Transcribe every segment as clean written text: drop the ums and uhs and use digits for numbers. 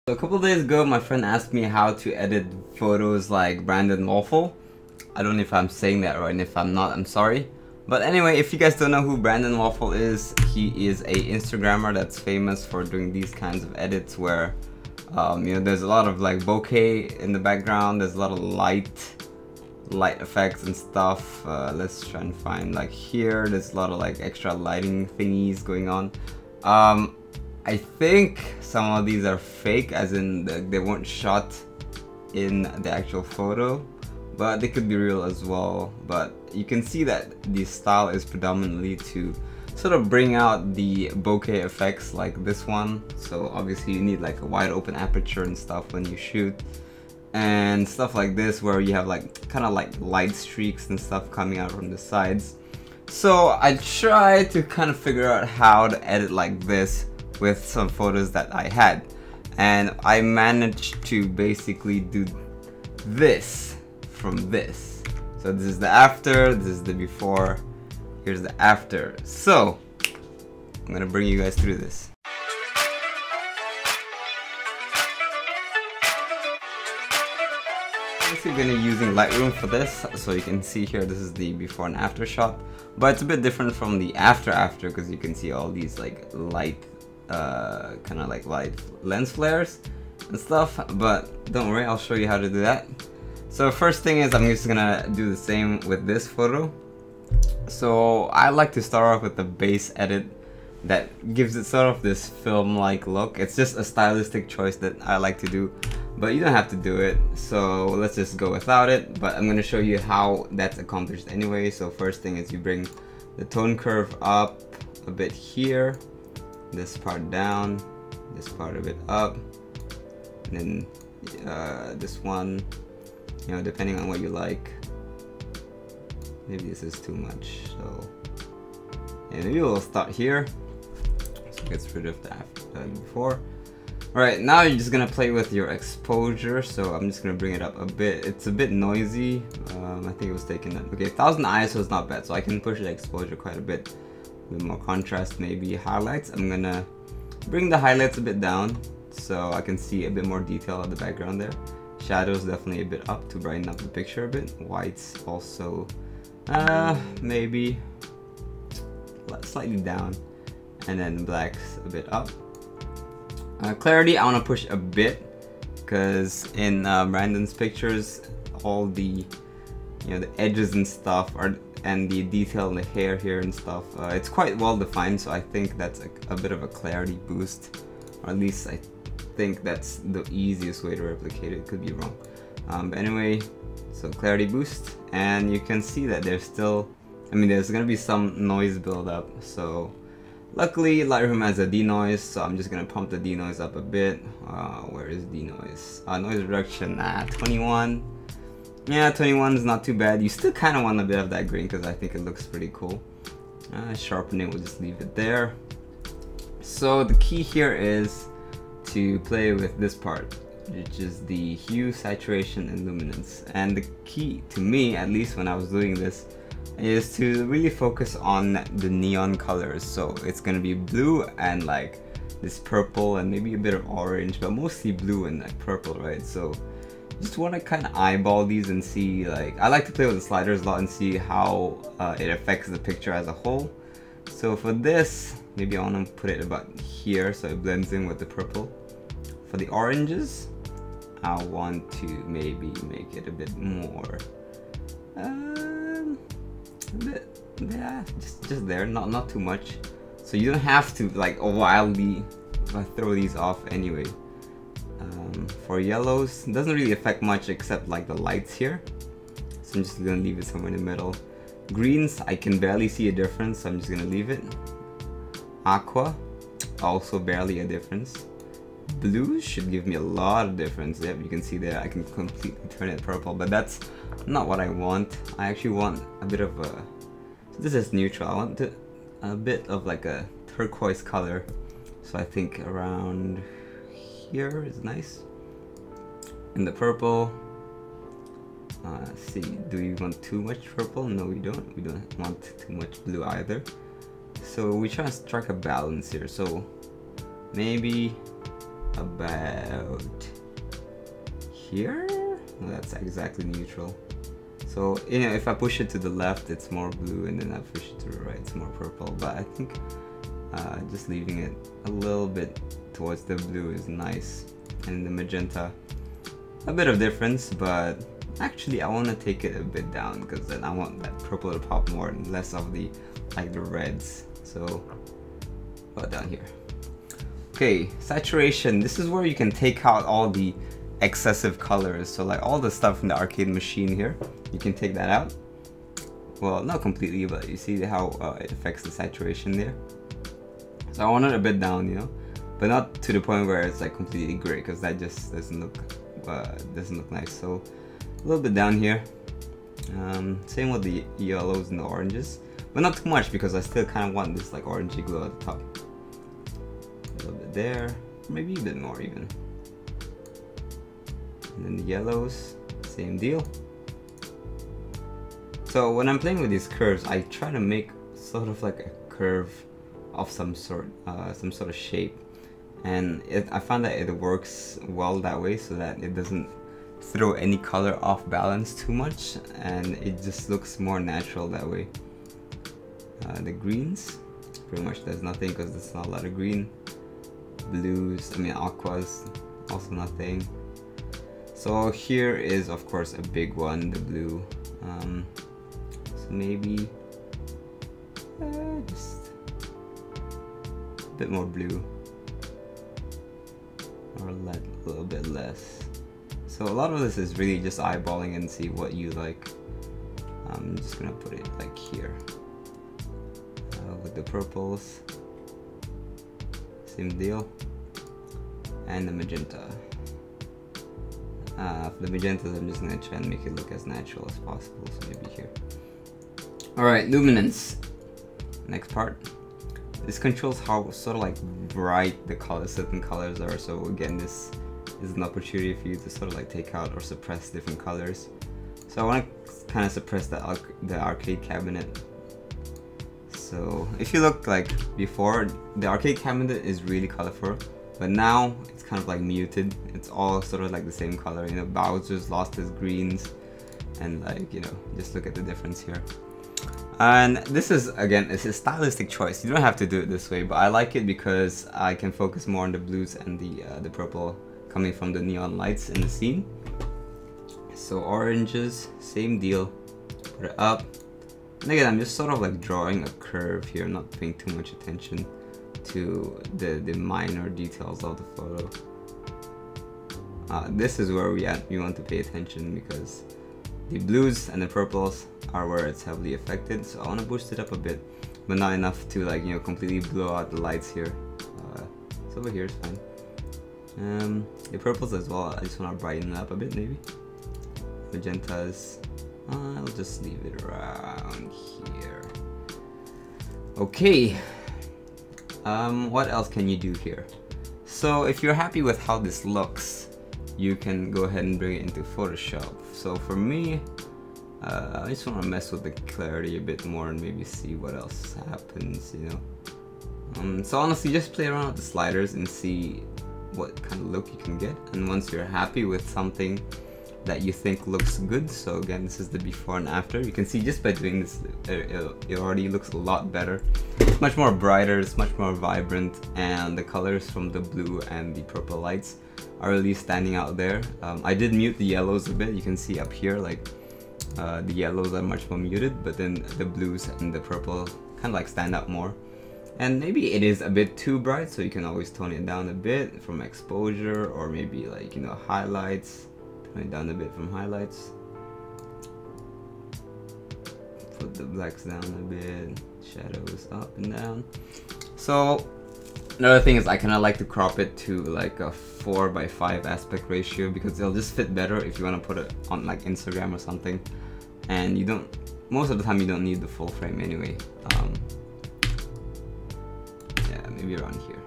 So a couple of days ago, my friend asked me how to edit photos like Brandon Woelfel. I don't know if I'm saying that right, and if I'm not, I'm sorry. But anyway, if you guys don't know who Brandon Woelfel is, he is a Instagrammer that's famous for doing these kinds of edits where, you know, there's a lot of like bokeh in the background, there's a lot of light effects and stuff. Let's try and find, like here, there's a lot of like extra lighting thingies going on. I think some of these are fake, as in they weren't shot in the actual photo, but they could be real as well. But you can see that the style is predominantly to sort of bring out the bokeh effects like this one. So obviously you need like a wide open aperture and stuff when you shoot, and stuff like this where you have like kind of like light streaks and stuff coming out from the sides. So I tried to kind of figure out how to edit like this with some photos that I had, and I managed to basically do this from this. So this is the after, this is the before, here's the after. So I'm gonna bring you guys through this. I'm actually gonna be using Lightroom for this, so you can see here this is the before and after shot, but it's a bit different from the after because you can see all these like light kind of like light lens flares and stuff. But don't worry, I'll show you how to do that. So first thing is, I'm just gonna do the same with this photo. So I like to start off with the base edit that gives it sort of this film-like look. It's just a stylistic choice that I like to do, but you don't have to do it, so let's just go without it. But I'm gonna show you how that's accomplished anyway. So first thing is you bring the tone curve up a bit here, this part down, this part a bit up, and then this one, you know, depending on what you like. Maybe this is too much, so yeah, maybe we'll start here. So it gets rid of the before. Alright, now you're just gonna play with your exposure. So I'm just gonna bring it up a bit. It's a bit noisy. I think it was taken at, okay, 1000 ISO is not bad, so I can push the exposure quite a bit. With more contrast, maybe highlights. I'm gonna bring the highlights a bit down so I can see a bit more detail of the background there. Shadows definitely a bit up to brighten up the picture a bit. Whites also maybe slightly down, and then blacks a bit up. Clarity I want to push a bit, because in Brandon's pictures all the, you know, the edges and stuff are, and the detail in the hair here and stuff, it's quite well defined, so I think that's a bit of a clarity boost, or at least I think that's the easiest way to replicate it. Could be wrong, but anyway, so clarity boost, and you can see that there's still, I mean, there's gonna be some noise build up. So luckily Lightroom has a denoise, so I'm just gonna pump the denoise up a bit. Where is denoise? Noise reduction, 21. Yeah, 21 is not too bad. You still kind of want a bit of that green because I think it looks pretty cool. Sharpening, we'll just leave it there. So the key here is to play with this part, which is the hue, saturation, and luminance. And the key to me, at least when I was doing this, is to really focus on the neon colors. So it's gonna be blue and like this purple and maybe a bit of orange, but mostly blue and like purple, right? So just want to kind of eyeball these and see, like, I like to play with the sliders a lot and see how it affects the picture as a whole. So for this, maybe I want to put it about here so it blends in with the purple. For the oranges, I want to maybe make it a bit more, yeah, just there, not too much. So you don't have to like wildly throw these off anyway. For yellows, it doesn't really affect much except like the lights here, so I'm just gonna leave it somewhere in the middle. Greens, I can barely see a difference, so I'm just gonna leave it. Aqua, also barely a difference. Blues should give me a lot of difference. Yep, you can see there I can completely turn it purple, but that's not what I want. I actually want a bit of a, so this is neutral, I want a bit of like a turquoise color, so I think around here is nice. In the purple, let's see, do we want too much purple? No, we don't. We don't want too much blue either. So we try to strike a balance here. So maybe about here, that's exactly neutral. So, you know, if I push it to the left, it's more blue, and then I push it to the right, it's more purple. But I think just leaving it a little bit towards the blue is nice. And the magenta, a bit of difference, but actually I want to take it a bit down because then I want that purple to pop more and less of the, like the reds. So, about down here. Okay, saturation. This is where you can take out all the excessive colors. So like all the stuff in the arcade machine here, you can take that out. Well, not completely, but you see how it affects the saturation there. So I want it a bit down, you know, but not to the point where it's like completely gray, because that just doesn't look nice. So a little bit down here. Same with the yellows and the oranges, but not too much because I still kind of want this like orangey glow at the top. A little bit there, maybe a bit more even. And then the yellows, same deal. So when I'm playing with these curves, I try to make sort of like a curve of some sort of shape, and I found that it works well that way, so that it doesn't throw any color off balance too much, and it just looks more natural that way. The greens pretty much does nothing because there's not a lot of green. Blues, I mean aquas, also nothing. So here is of course a big one, the blue. So maybe just a bit more blue, or a little bit less. So a lot of this is really just eyeballing and see what you like. I'm just gonna put it like here with the purples. Same deal. And the magenta. For the magentas, I'm just gonna try and make it look as natural as possible. So maybe here. Alright, luminance. Next part. This controls how sort of like bright the colors, certain colors are. So again, this is an opportunity for you to sort of like take out or suppress different colors. So I want to kind of suppress the arcade cabinet. So if you look like before, the arcade cabinet is really colorful, but now it's kind of like muted. It's all sort of like the same color, you know. Bowser's lost his greens, and like, you know, just look at the difference here. And this is, again, it's a stylistic choice. You don't have to do it this way, but I like it because I can focus more on the blues and the purple coming from the neon lights in the scene. So oranges, same deal. Put it up. And again, I'm just sort of like drawing a curve here, not paying too much attention to the minor details of the photo. This is where we want to pay attention, because the blues and the purples are where it's heavily affected. So I want to boost it up a bit, but not enough to, like, you know, completely blow out the lights here. So over here is fine. The purples as well, I just want to brighten it up a bit maybe. Magentas, I'll just leave it around here. Okay. What else can you do here? So if you're happy with how this looks, you can go ahead and bring it into Photoshop. So for me, I just want to mess with the clarity a bit more and maybe see what else happens, you know. So honestly, just play around with the sliders and see what kind of look you can get. And once you're happy with something that you think looks good, so again, this is the before and after. You can see just by doing this, it already looks a lot better. It's much more brighter, it's much more vibrant, and the colors from the blue and the purple lights are really standing out there. I did mute the yellows a bit. You can see up here, like, the yellows are much more muted, but then the blues and the purple kind of like stand out more. And maybe it is a bit too bright, so you can always tone it down a bit from exposure, or maybe, like, you know, highlights. Tone it down a bit from highlights. Put the blacks down a bit, shadows up and down. So another thing is I kind of like to crop it to like a 4:5 aspect ratio, because it'll just fit better if you want to put it on like Instagram or something, and you don't, most of the time you don't need the full frame anyway. Yeah, maybe around here.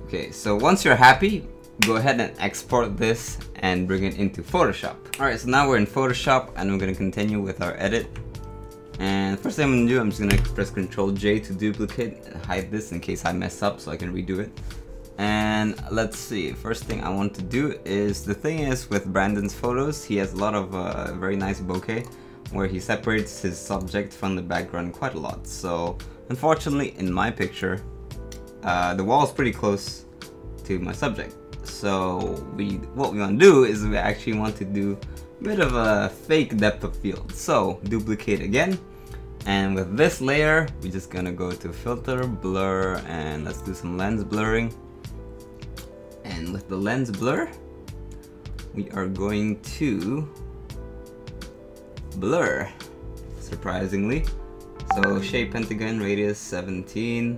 Okay, so once you're happy, go ahead and export this and bring it into Photoshop. Alright, so now we're in Photoshop and we're going to continue with our edit. And first thing I'm going to do, I'm just going to press Ctrl J to duplicate and hide this in case I mess up so I can redo it. And let's see, first thing I want to do is, the thing is with Brandon's photos, he has a lot of very nice bokeh where he separates his subject from the background quite a lot. So unfortunately in my picture, the wall is pretty close to my subject. So what we want to do is we actually want to do a bit of a fake depth of field. So duplicate again, and with this layer we're just gonna go to filter, blur, and let's do some lens blurring. And with the lens blur, we are going to blur, surprisingly. So shape pentagon, radius 17.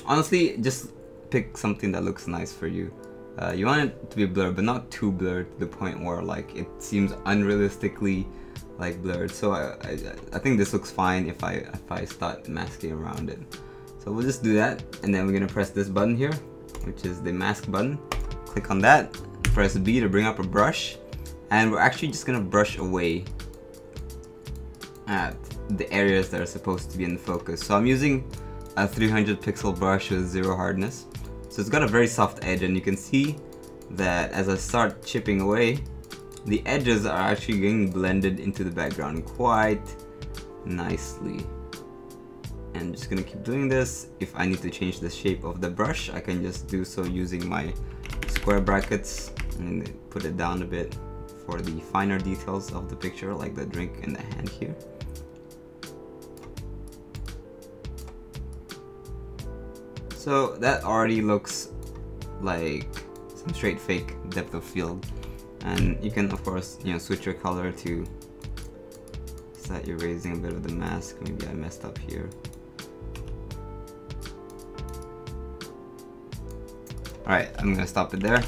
Honestly, just pick something that looks nice for you. You want it to be blurred, but not too blurred to the point where like it seems unrealistically like blurred. So I think this looks fine if I start masking around it. So we'll just do that, and then we're gonna press this button here, which is the mask button. Click on that, press B to bring up a brush, and we're actually just gonna brush away at the areas that are supposed to be in focus. So I'm using a 300 pixel brush with 0 hardness. So it's got a very soft edge, and you can see that as I start chipping away, the edges are actually getting blended into the background quite nicely. And I'm just gonna keep doing this. If I need to change the shape of the brush, I can just do so using my square brackets and put it down a bit for the finer details of the picture, like the drink in the hand here. So that already looks like some straight fake depth of field, and you can of course, you know, switch your color to start erasing a bit of the mask. Maybe I messed up here. Alright, I'm gonna stop it there.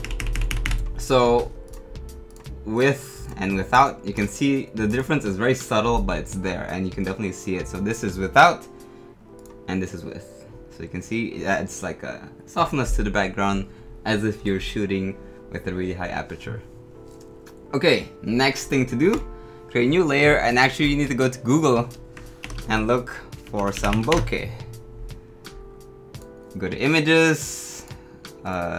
So with and without, you can see the difference is very subtle, but it's there and you can definitely see it. So this is without and this is with. So you can see it adds like a softness to the background as if you're shooting with a really high aperture. Okay, next thing to do, create a new layer, and actually you need to go to Google and look for some bokeh. Go to images,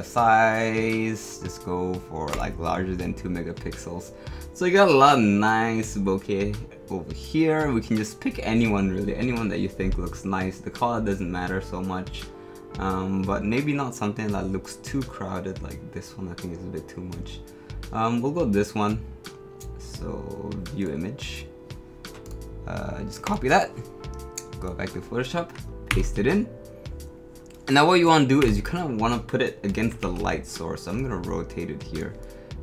size, just go for like larger than 2 megapixels. So you got a lot of nice bokeh over here. We can just pick anyone, really, anyone that you think looks nice. The color doesn't matter so much, but maybe not something that looks too crowded like this one. I think it's a bit too much. We'll go this one. So view image, just copy that, go back to Photoshop, paste it in. And now what you want to do is you kind of want to put it against the light source. So I'm going to rotate it here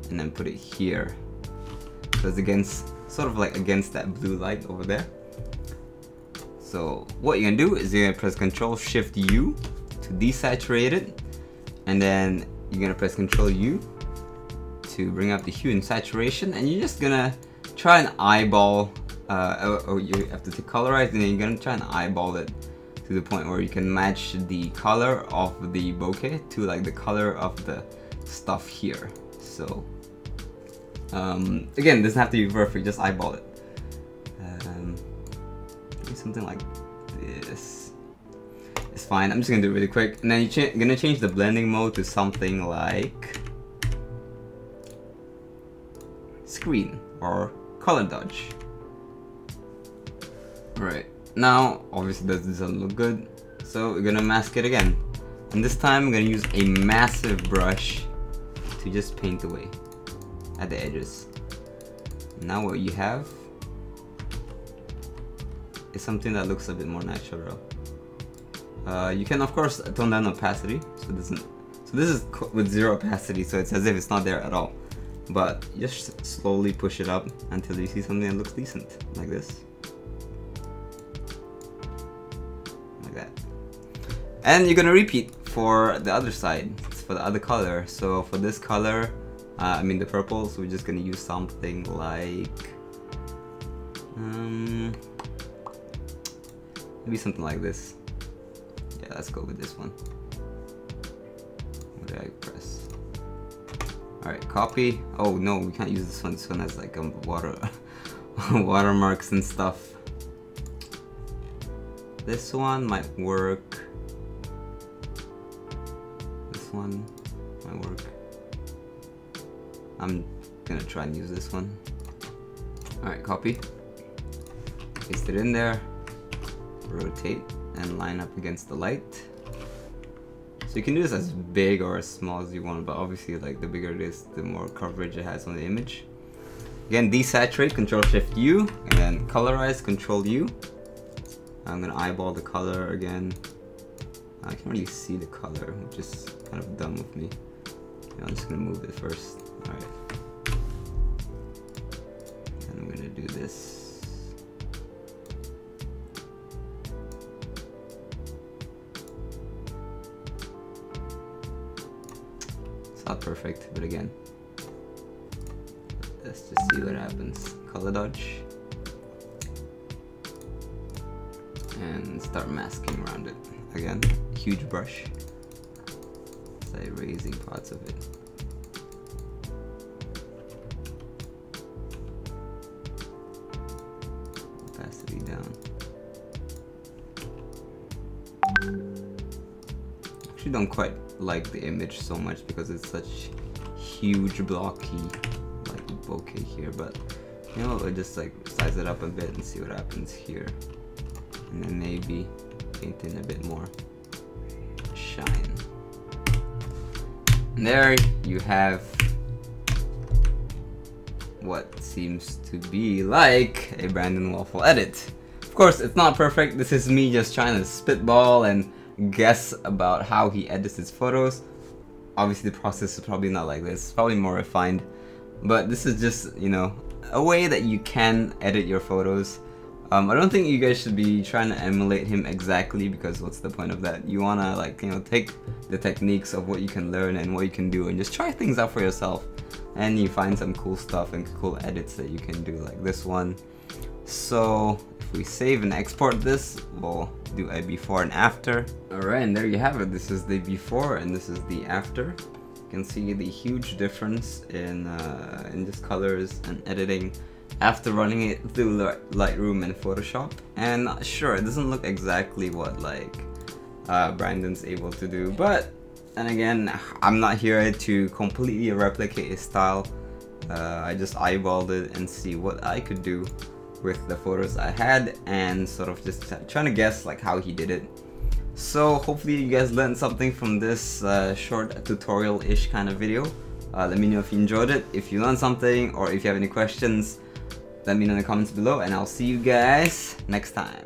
and then put it here. So it's against, sort of like against that blue light over there. So what you're going to do is you're going to press Ctrl Shift U to desaturate it. And then you're going to press Ctrl U to bring up the hue and saturation. And you're just going to try and eyeball, or you have to colorize, and then you're going to try and eyeball it to the point where you can match the color of the bokeh to like the color of the stuff here. So again, it doesn't have to be perfect, just eyeball it. Maybe something like this is fine. I'm just gonna do it really quick, and then you're gonna change the blending mode to something like screen or color dodge. Right. Now, obviously that doesn't look good, so we're gonna mask it again. And this time I'm gonna use a massive brush to just paint away at the edges. Now what you have is something that looks a bit more natural. You can of course tone down opacity, so this is with 0 opacity, so it's as if it's not there at all. But just slowly push it up until you see something that looks decent, like this. And you're gonna repeat for the other side, for the other color. So for this color, I mean the purple, so we're just gonna use something like maybe something like this. Yeah, let's go with this one. What did I press? Alright, copy. Oh no, we can't use this one. This one has like watermarks and stuff. This one might work. this one might work. I'm gonna try and use this one. Alright, copy. Paste it in there. Rotate and line up against the light. So you can do this as big or as small as you want, but obviously like the bigger it is, the more coverage it has on the image. Again, desaturate, Control-Shift-U, and then colorize, Control-U. I'm gonna eyeball the color again. I can't really see the color, which is kind of dumb with me. I'm just gonna move it first. Alright. And I'm gonna do this. It's not perfect, but again, let's just see what happens. Color dodge. And start masking around it. Again, huge brush. Start erasing parts of it. Opacity down. Actually don't quite like the image so much because it's such huge blocky like bokeh here, but you know, we'll just like size it up a bit and see what happens here. And then maybe paint in a bit more shine. And there you have what seems to be like a Brandon Woelfel edit. Of course, it's not perfect. This is me just trying to spitball and guess about how he edits his photos. Obviously the process is probably not like this, it's probably more refined, but this is just, you know, a way that you can edit your photos. I don't think you guys should be trying to emulate him exactly, because what's the point of that? You wanna, like, you know, take the techniques of what you can learn and what you can do and just try things out for yourself, and you find some cool stuff and cool edits that you can do, like this one. So if we save and export this, we'll do a before and after. Alright, and there you have it. This is the before and this is the after. You can see the huge difference in just colors and editing after running it through Lightroom and Photoshop. And sure, it doesn't look exactly what like Brandon's able to do, but and again, I'm not here to completely replicate his style. I just eyeballed it and see what I could do with the photos I had, and sort of just trying to guess like how he did it. So hopefully you guys learned something from this short tutorial-ish kind of video. Let me know if you enjoyed it, if you learned something, or if you have any questions, let me know in the comments below, and I'll see you guys next time.